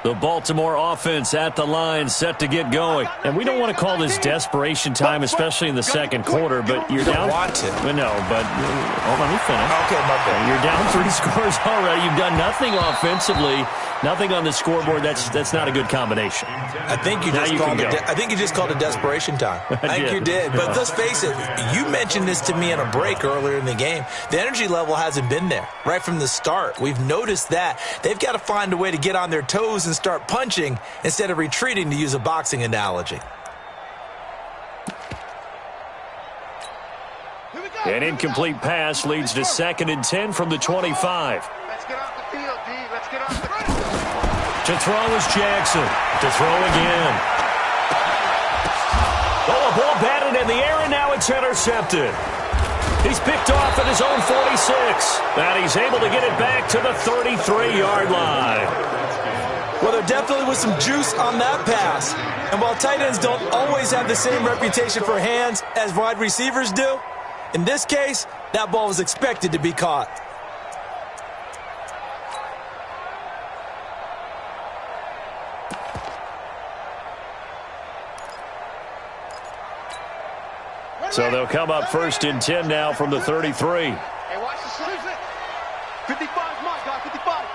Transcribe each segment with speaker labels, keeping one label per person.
Speaker 1: The Baltimore offense at the line, set to get going. And we don't want to call this desperation time, especially in the second quarter, but you're down.
Speaker 2: Want to.
Speaker 1: No, but let me finish.
Speaker 2: Okay, my bad.
Speaker 1: You're down 3 scores already. You've done nothing offensively, nothing on the scoreboard. That's not a good combination.
Speaker 2: I think you just called it desperation time. I think you did. But let's face it, you mentioned this to me in a break earlier in the game. The energy level hasn't been there right from the start. We've noticed that. They've got to find a way to get on their toes and start punching instead of retreating, to use a boxing analogy.
Speaker 1: An incomplete pass leads to 2nd and 10 from the 25.
Speaker 3: Let's get off the field, D. Let's get off the field.
Speaker 1: To throw is Jackson. To throw again. Oh, a ball batted in the air, and now it's intercepted. He's picked off at his own 46. And he's able to get it back to the 33-yard line.
Speaker 2: Well, there definitely was some juice on that pass. And while tight ends don't always have the same reputation for hands as wide receivers do, in this case, that ball was expected to be caught.
Speaker 1: So they'll come up 1st and 10 now from the 33.
Speaker 3: Hey, watch the shift. 55's mine, guys. 55.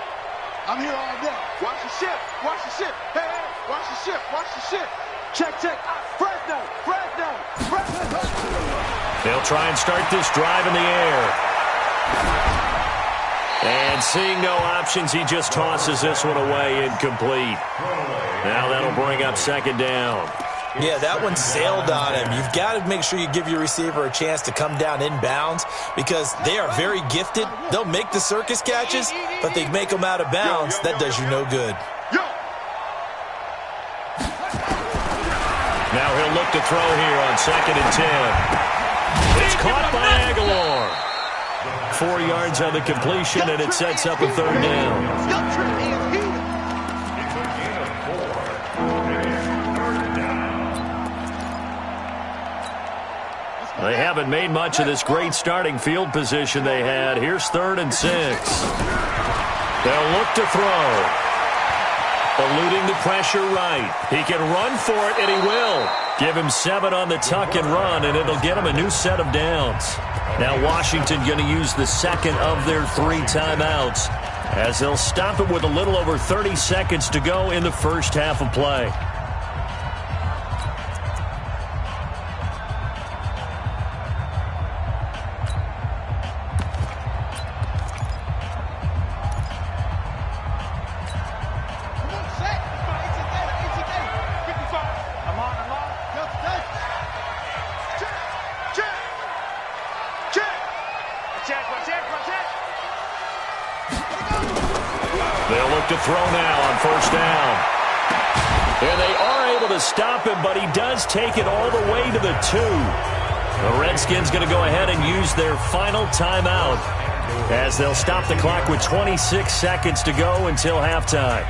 Speaker 3: I'm here all day. Watch the shift. Watch the shift. Hey, hey, watch the shift. Watch the shift. Check, check. Fresno. Fresno. Fresno.
Speaker 1: They'll try and start this drive in the air. And seeing no options, he just tosses this one away, incomplete. Now that'll bring up 2nd down.
Speaker 2: Yeah, that one sailed on him. You've got to make sure you give your receiver a chance to come down inbounds because they are very gifted. They'll make the circus catches, but they make them out of bounds. That does you no good.
Speaker 1: Now he'll look to throw here on 2nd and 10. It's caught by Aguilar. 4 yards on the completion, and it sets up a 3rd down. They haven't made much of this great starting field position they had. Here's 3rd and 6. They'll look to throw. Eluding the pressure right. He can run for it, and he will. Give him 7 on the tuck and run, and it'll get him a new set of downs. Now Washington going to use the 2nd of their 3 timeouts as they'll stop it with a little over 30 seconds to go in the first half of play. They'll look to throw now on 1st down. And they are able to stop him, but he does take it all the way to the 2. The Redskins going to go ahead and use their final timeout as they'll stop the clock with 26 seconds to go until halftime.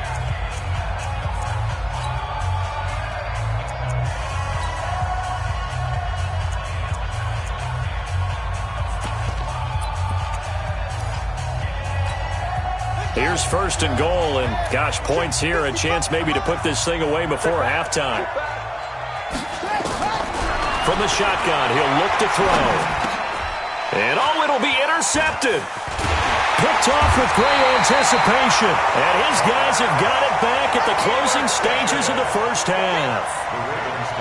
Speaker 1: Here's 1st and goal, and gosh, points here, a chance maybe to put this thing away before halftime. From the shotgun, he'll look to throw. And oh, it'll be intercepted. Picked off with great anticipation. And his guys have got it back at the closing stages of the first half.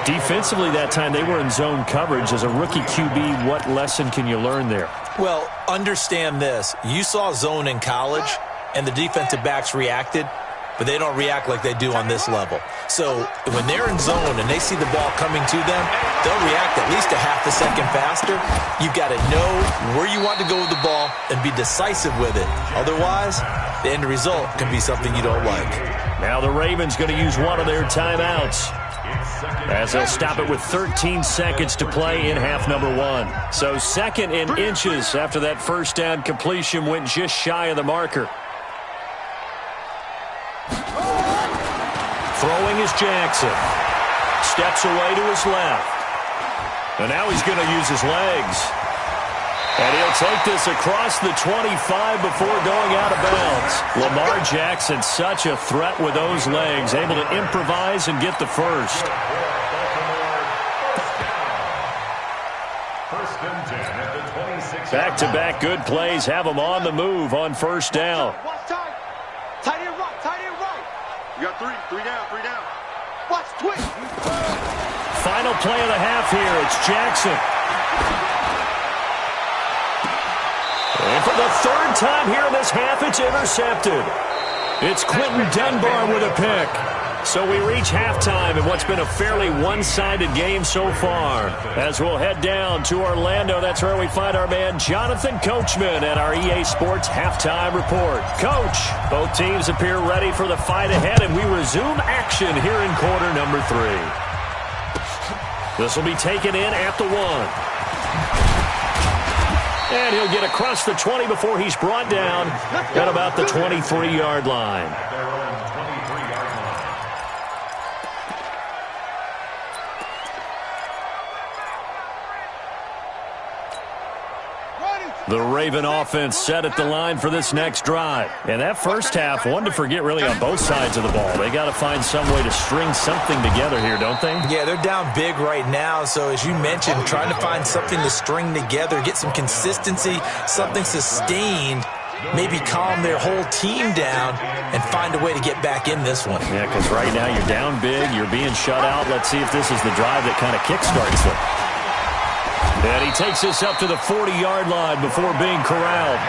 Speaker 1: Defensively that time, they were in zone coverage. As a rookie QB, what lesson can you learn there?
Speaker 2: Well, understand this. You saw zone in college, and the defensive backs reacted, but they don't react like they do on this level. So when they're in zone and they see the ball coming to them, they'll react at least a half a second faster. You've got to know where you want to go with the ball and be decisive with it. Otherwise, the end result can be something you don't like.
Speaker 1: Now the Ravens going to use one of their timeouts as they'll stop it with 13 seconds to play in half number 1. So 2nd and inches after that first down completion went just shy of the marker. Throwing is Jackson. Steps away to his left. And now he's going to use his legs. And he'll take this across the 25 before going out of bounds. Lamar Jackson, such a threat with those legs, able to improvise and get the first. Back-to-back good plays have them on the move on first down.
Speaker 3: Tight end right, tight end right. You got three down. Watch twitch.
Speaker 1: Final play of the half here. It's Jackson. And for the third time here in this half, it's intercepted. It's Quentin Dunbar with a pick. So we reach halftime in what's been a fairly one-sided game so far. As we'll head down to Orlando, that's where we find our man Jonathan Coachman at our EA Sports Halftime Report. Coach, both teams appear ready for the fight ahead, and we resume action here in quarter number 3. This will be taken in at the 1. And he'll get across the 20 before he's brought down at about the 23-yard line. The Raven offense set at the line for this next drive. And that first half, one to forget really on both sides of the ball. They got to find some way to string something together here, don't they?
Speaker 2: Yeah, they're down big right now. So as you mentioned, trying to find something to string together, get some consistency, something sustained, maybe calm their whole team down and find a way to get back in this one.
Speaker 1: Yeah, because right now you're down big, you're being shut out. Let's see if this is the drive that kind of kickstarts them. And he takes this up to the 40-yard line before being corralled.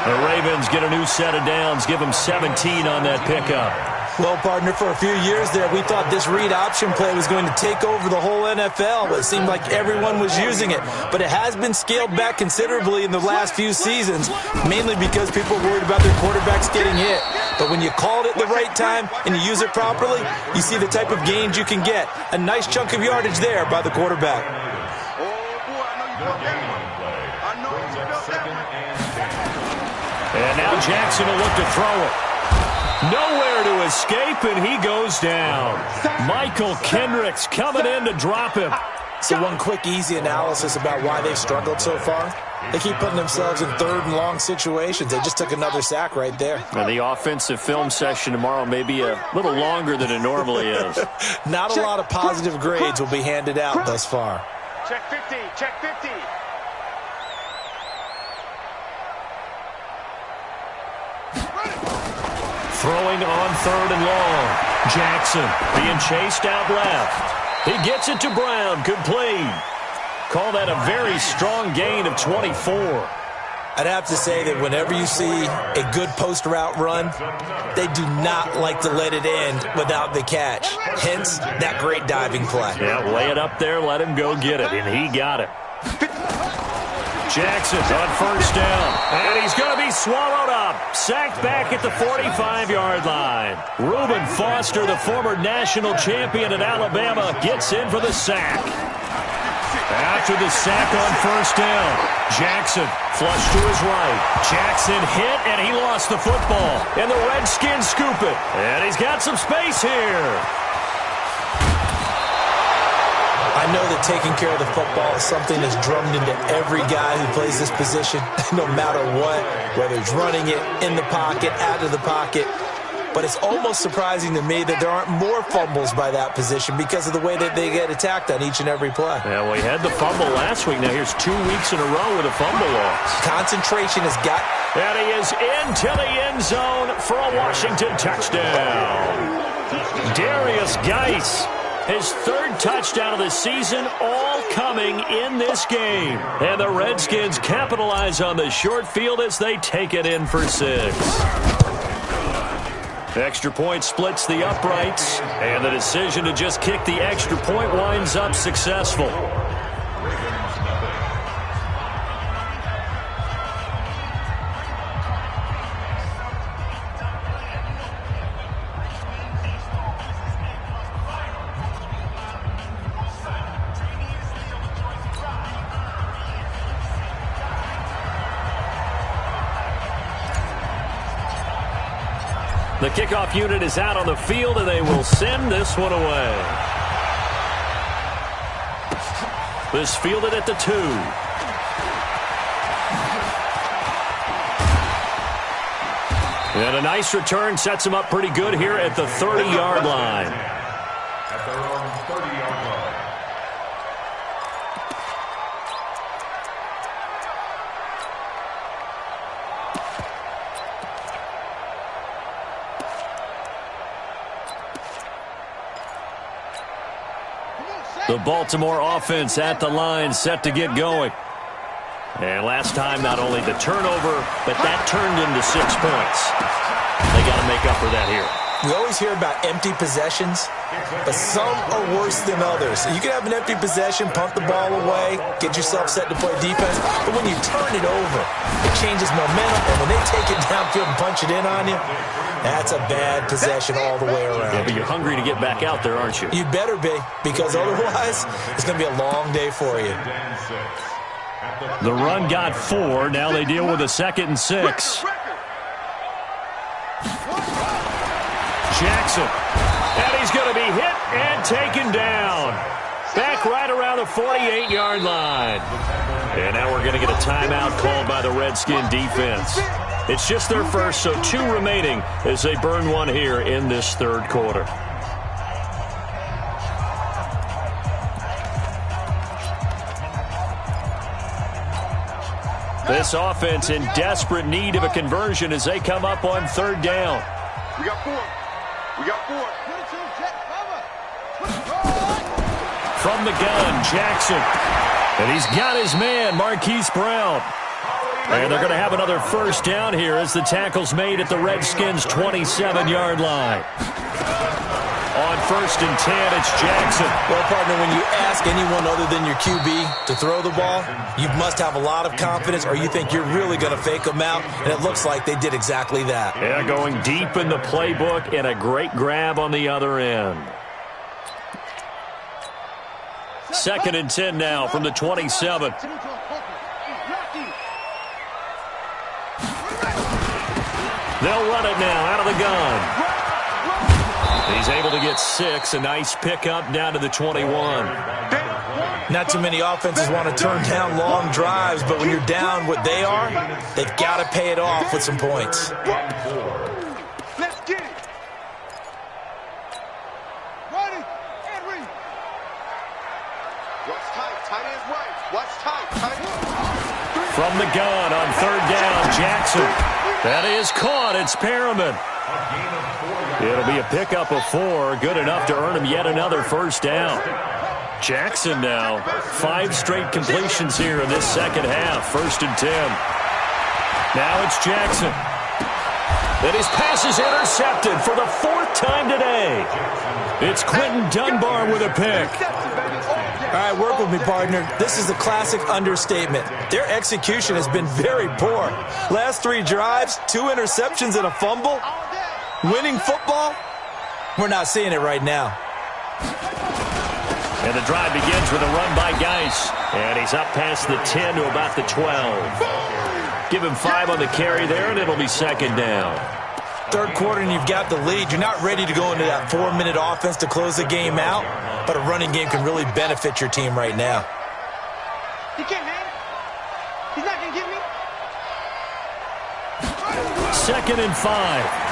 Speaker 1: The Ravens get a new set of downs, give them 17 on that pickup.
Speaker 2: Well, partner, for a few years there, we thought this read option play was going to take over the whole NFL. It seemed like everyone was using it. But it has been scaled back considerably in the last few seasons, mainly because people worried about their quarterbacks getting hit. But when you call it the right time and you use it properly, you see the type of gains you can get. A nice chunk of yardage there by the quarterback.
Speaker 1: And now Jackson will look to throw it. Nowhere to escape, and he goes down. Michael Kendricks coming in to drop him.
Speaker 2: So one quick, easy analysis about why they've struggled so far. They keep putting themselves in third and long situations. They just took another sack right there.
Speaker 1: And the offensive film session tomorrow may be a little longer than it normally is.
Speaker 2: Not a lot of positive grades will be handed out thus far.
Speaker 3: Check 50, check 50.
Speaker 1: Throwing on third and long. Jackson being chased out left. He gets it to Brown, complete. Call that a very strong gain of 24.
Speaker 2: I'd have to say that whenever you see a good post route run, they do not like to let it end without the catch. Hence, that great diving play.
Speaker 1: Yeah, lay it up there, let him go get it, and he got it. Jackson on first down, and he's going to be swallowed up. Sacked back at the 45-yard line. Reuben Foster, the former national champion at Alabama, gets in for the sack. After the sack on first down, Jackson flush to his right. Jackson hit, and he lost the football. And the Redskins scoop it. And he's got some space here.
Speaker 2: I know that taking care of the football is something that's drummed into every guy who plays this position, no matter what, whether it's running it, in the pocket, out of the pocket. But it's almost surprising to me that there aren't more fumbles by that position because of the way that they get attacked on each and every play.
Speaker 1: Yeah, we had the fumble last week. Now here's 2 weeks in a row with a fumble loss.
Speaker 2: Concentration has got...
Speaker 1: And he is into the end zone for a Washington touchdown. Darius Geis, his third touchdown of the season, all coming in this game. And the Redskins capitalize on the short field as they take it in for 6. Extra point splits the uprights, and the decision to just kick the extra point winds up successful. The kickoff unit is out on the field, and they will send this one away. This fielded at the 2. And a nice return sets him up pretty good here at the 30-yard line.
Speaker 4: At their own 30-yard line.
Speaker 1: The Baltimore offense at the line, set to get going. And last time, not only the turnover, but that turned into 6 points. They got to make up for that here.
Speaker 2: We always hear about empty possessions, but some are worse than others. You can have an empty possession, punt the ball away, get yourself set to play defense, but when you turn it over, it changes momentum, and when they take it downfield and punch it in on you, that's a bad possession all the way around.
Speaker 1: Yeah, but you're hungry to get back out there, aren't you?
Speaker 2: You better be, because otherwise, it's going to be a long day for you.
Speaker 1: The run got 4. Now they deal with a 2nd and 6. Jackson. And he's going to be hit and taken down. Back right around the 48-yard line. And now we're going to get a timeout called by the Redskin defense. It's just their first, so 2 remaining as they burn one here in this 3rd quarter. This offense in desperate need of a conversion as they come up on 3rd down.
Speaker 3: We got 4. We got 4.
Speaker 1: From the gun, Jackson. And he's got his man, Marquise Brown. And they're going to have another 1st down here as the tackle's made at the Redskins' 27-yard line. On 1st and 10, it's Jackson.
Speaker 2: Well, partner, when you ask anyone other than your QB to throw the ball, you must have a lot of confidence or you think you're really going to fake them out, and it looks like they did exactly that.
Speaker 1: Yeah, going deep in the playbook and a great grab on the other end. 2nd and 10 now from the 27. They'll run it now out of the gun. He's able to get 6. A nice pickup down to the 21.
Speaker 2: Not too many offenses want to turn down long drives, but when you're down what they are, they've got to pay it off with some points.
Speaker 3: Let's get it. Ready and read. Watch tight. Tight ends right. Watch tight. Tight ends.
Speaker 1: From the gun on 3rd down, Jackson. That is caught. It's Perriman. It'll be a pickup of 4, good enough to earn him yet another 1st down. Jackson now, 5 straight completions here in this 2nd half, 1st and 10. Now it's Jackson. And his pass is intercepted for the 4th time today. It's Quentin Dunbar with a pick.
Speaker 2: All right, work with me, partner. This is a classic understatement. Their execution has been very poor. Last 3 drives, 2 interceptions and a fumble. Winning football? We're not seeing it right now.
Speaker 1: And the drive begins with a run by Geis. And he's up past the 10 to about the 12. Give him 5 on the carry there, and it'll be 2nd down.
Speaker 2: 3rd quarter, and you've got the lead. You're not ready to go into that 4-minute offense to close the game out, but a running game can really benefit your team right now.
Speaker 3: He can't hang. He's not going to get me.
Speaker 1: 2nd and 5.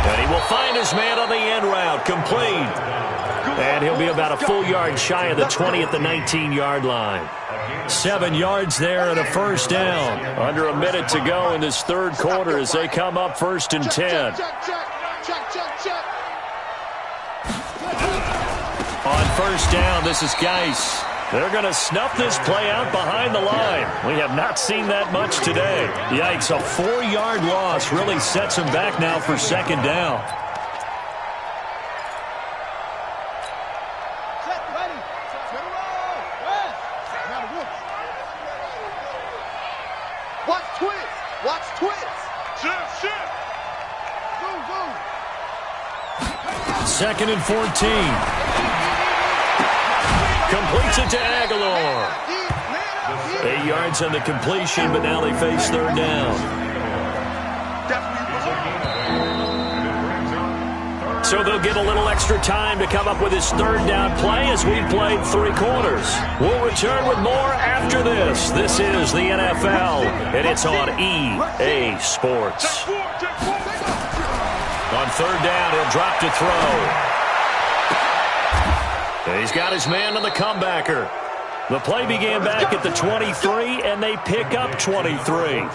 Speaker 1: And he will find his man on the end route, complete. And he'll be about a full yard shy of the 20 at the 19-yard line. 7 yards there and a 1st down. Under a minute to go in this 3rd quarter as they come up 1st and 10. On 1st down, this is Geis. They're going to snuff this play out behind the line. We have not seen that much today. Yikes, a 4-yard loss really sets him back now for 2nd down.
Speaker 3: Watch twist. Watch twist. Shift.
Speaker 1: 2nd and 14. Completes it to Aguilar. 8 yards on the completion, but now they face 3rd down. So they'll get a little extra time to come up with his third down play as we've played 3 quarters. We'll return with more after this. This is the NFL, and it's on EA Sports. On third down, he'll drop to throw. He's got his man on the comebacker. The play began back at the 23, and they pick up 23.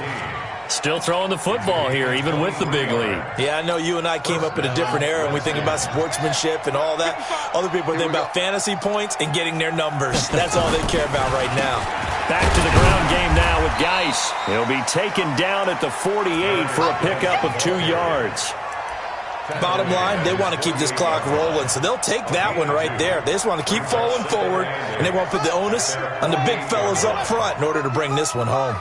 Speaker 1: Still throwing the football here, even with the big lead.
Speaker 2: Yeah, I know you and I came up in a different era, and we think about sportsmanship and all that. Other people think about fantasy points and getting their numbers. That's all they care about right now.
Speaker 1: Back to the ground game now with Geis. He'll be taken down at the 48 for a pickup of 2 yards.
Speaker 2: Bottom line, they want to keep this clock rolling, so they'll take that one right there. They just want to keep falling forward, and they won't put the onus on the big fellas up front in order to bring this one home.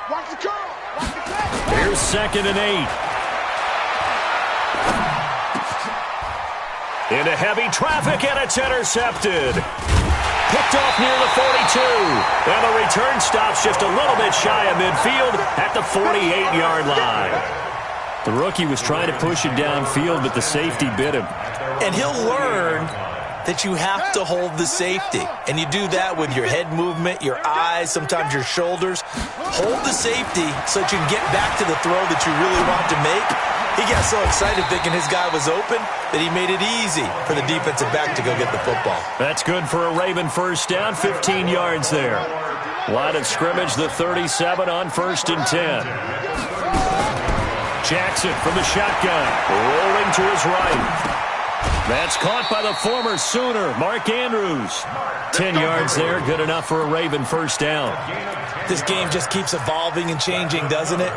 Speaker 3: Watch the curl. Watch the play.
Speaker 1: Here's 2nd and 8. Into heavy traffic, and it's intercepted. Picked off near the 42. And the return stops just a little bit shy of midfield at the 48-yard line. The rookie was trying to push it downfield, but the safety bit him.
Speaker 2: And he'll learn that you have to hold the safety. And you do that with your head movement, your eyes, sometimes your shoulders. Hold the safety so that you can get back to the throw that you really want to make. He got so excited thinking his guy was open that he made it easy for the defensive back to go get the football.
Speaker 1: That's good for a Raven first down, 15 yards there. Line of scrimmage, the 37 on 1st and 10. Jackson from the shotgun, rolling to his right. That's caught by the former Sooner, Mark Andrews. 10 yards there, good enough for a Raven first down.
Speaker 2: This game just keeps evolving and changing, doesn't it?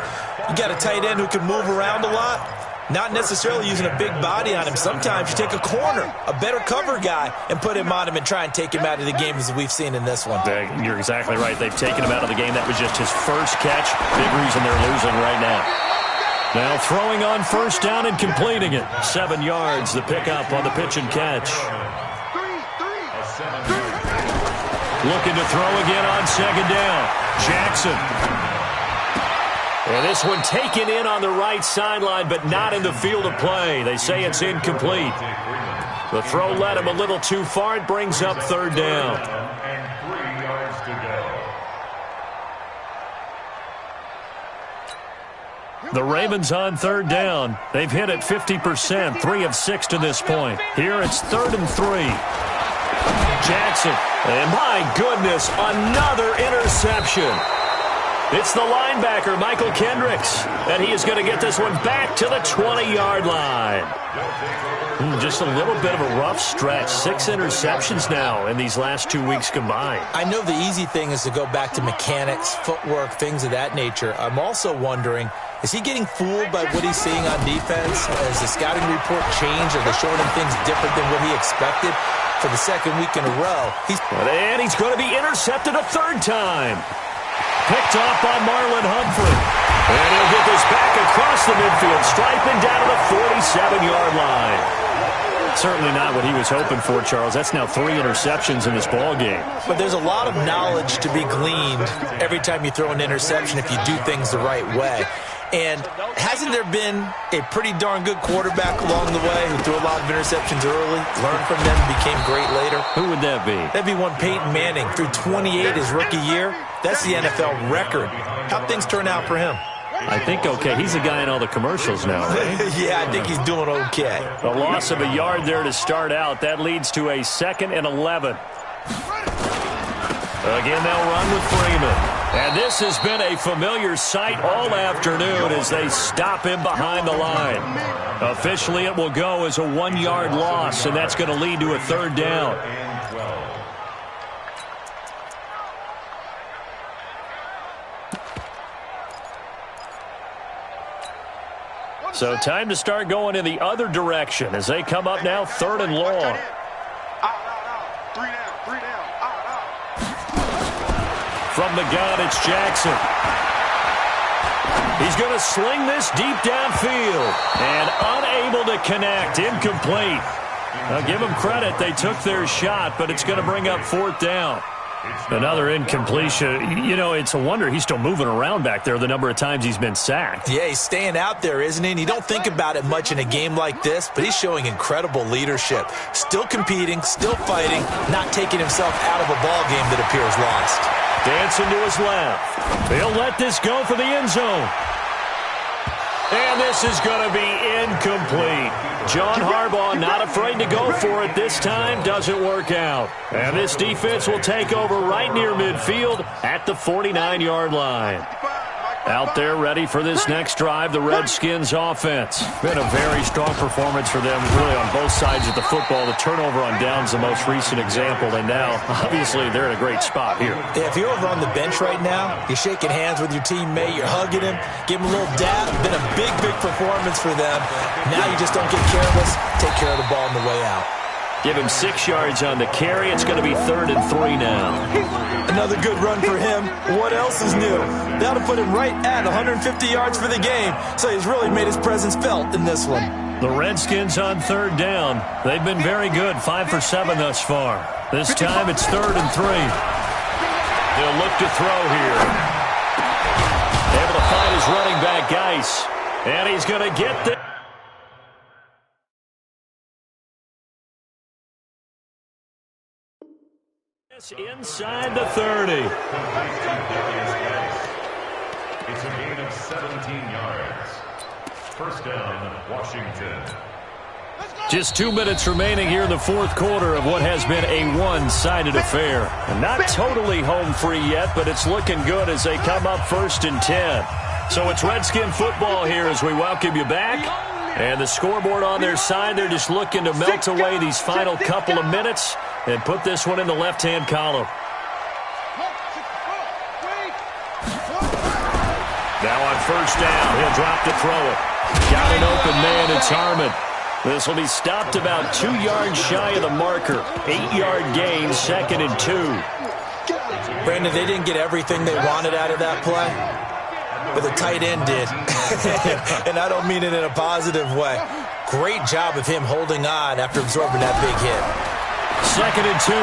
Speaker 2: You got a tight end who can move around a lot, not necessarily using a big body on him. Sometimes you take a corner, a better cover guy, and put him on him and try and take him out of the game as we've seen in this one.
Speaker 1: You're exactly right. They've taken him out of the game. That was just his first catch. Big reason they're losing right now. Now throwing on first down and completing it. 7 yards, the pickup on the pitch and catch. Looking to throw again on 2nd down. Jackson. And this one taken in on the right sideline, but not in the field of play. They say it's incomplete. The throw led him a little too far. It brings up 3rd down.
Speaker 4: And 3 yards to go.
Speaker 1: The Ravens on 3rd down. They've hit it 50%, 3 of 6 to this point. Here it's 3rd and 3. Jackson, and my goodness, another interception. It's the linebacker, Michael Kendricks, and he is going to get this one back to the 20-yard line. Just a little bit of a rough stretch. 6 interceptions now in these last 2 weeks combined.
Speaker 2: I know the easy thing is to go back to mechanics, footwork, things of that nature. I'm also wondering, is he getting fooled by what he's seeing on defense? Has the scouting report changed? Are they showing him things different than what he expected for the 2nd week in a row?
Speaker 1: And he's going to be intercepted a 3rd time. Picked off by Marlon Humphrey. And he'll get this back across the midfield, striping down to the 47-yard line. Certainly not what he was hoping for, Charles. That's now 3 interceptions in this ball game.
Speaker 2: But there's a lot of knowledge to be gleaned every time you throw an interception if you do things the right way. And hasn't there been a pretty darn good quarterback along the way who threw a lot of interceptions early, learned from them, and became great later?
Speaker 1: Who would that be?
Speaker 2: That'd be one Peyton Manning. Threw 28 his rookie year. That's the NFL record. How'd things turn out for him?
Speaker 1: I think okay. He's a guy in all the commercials now, right?
Speaker 2: Yeah, I think he's doing okay.
Speaker 1: A loss of a yard there to start out. That leads to a 2nd and 11. Again, they'll run with Freeman. And this has been a familiar sight all afternoon as they stop him behind the line. Officially, it will go as a 1-yard loss, and that's going to lead to a 3rd down. So time to start going in the other direction as they come up now 3rd and long.
Speaker 3: 3 down.
Speaker 1: From the gun, it's Jackson. He's going to sling this deep downfield and unable to connect, incomplete. Now give them credit, they took their shot, but it's going to bring up 4th down. Another incompletion. You know, it's a wonder he's still moving around back there the number of times he's been sacked.
Speaker 2: Yeah, he's staying out there, isn't he? And you don't think about it much in a game like this, but he's showing incredible leadership. Still competing, still fighting, not taking himself out of a ball game that appears lost.
Speaker 1: Dancing to his left. He'll let this go for the end zone. And this is going to be incomplete. John Harbaugh not afraid to go for it this time. Doesn't work out. And this defense will take over right near midfield at the 49-yard line. Out there ready for this next drive, the Redskins offense. Been a very strong performance for them, really on both sides of the football. The turnover on downs the most recent example, and now, obviously, they're in a great spot here.
Speaker 2: Yeah, if you're over on the bench right now, you're shaking hands with your teammate, you're hugging him, give him a little dap. Been a big, big performance for them. Now you just don't get careless, take care of the ball on the way out.
Speaker 1: Give him 6 yards on the carry. It's going to be 3rd and 3 now.
Speaker 2: Another good run for him. What else is new? That'll put him right at 150 yards for the game. So he's really made his presence felt in this one.
Speaker 1: The Redskins on 3rd down. They've been very good, 5 for 7 thus far. This time it's 3rd and 3. They'll look to throw here. Able to find his running back, Geis. And he's going to get there. Inside the 30.
Speaker 4: It's a gain of 17 yards. First down, Washington.
Speaker 1: Just 2 minutes remaining here in the fourth quarter of what has been a one-sided affair. And not totally home free yet, but it's looking good as they come up 1st and 10. So it's Redskin football here as we welcome you back. And the scoreboard on their side, they're just looking to melt away these final couple of minutes and put this one in the left-hand column. Now on 1st down, he'll drop to throw it. Got an open man, it's Harmon. This will be stopped about 2 yards shy of the marker. 8-yard gain, 2nd and 2.
Speaker 2: Brandon, they didn't get everything they wanted out of that play, but the tight end did. And I don't mean it in a positive way. Great job of him holding on after absorbing that big hit.
Speaker 1: 2nd and 2.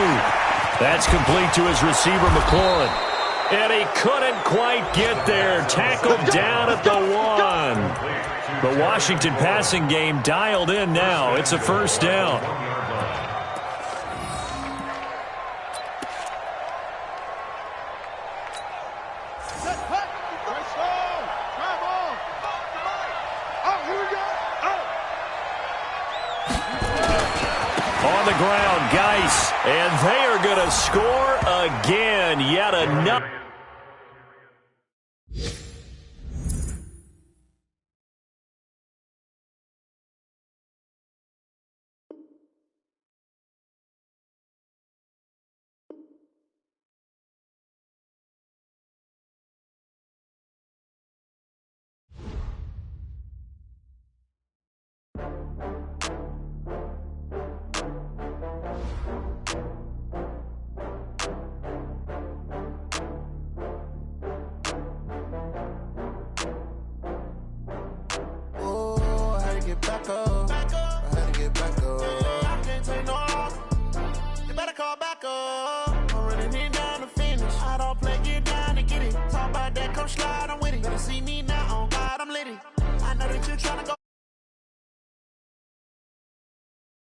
Speaker 1: That's complete to his receiver, McLaurin. And he couldn't quite get there. Tackled down at the 1. The Washington passing game dialed in now. It's a 1st down. On the ground, Geis, and they are going to score again. Yet another.
Speaker 5: Slide, I'm with it. Better see me now, on God, I'm litty. I know that you're trying to go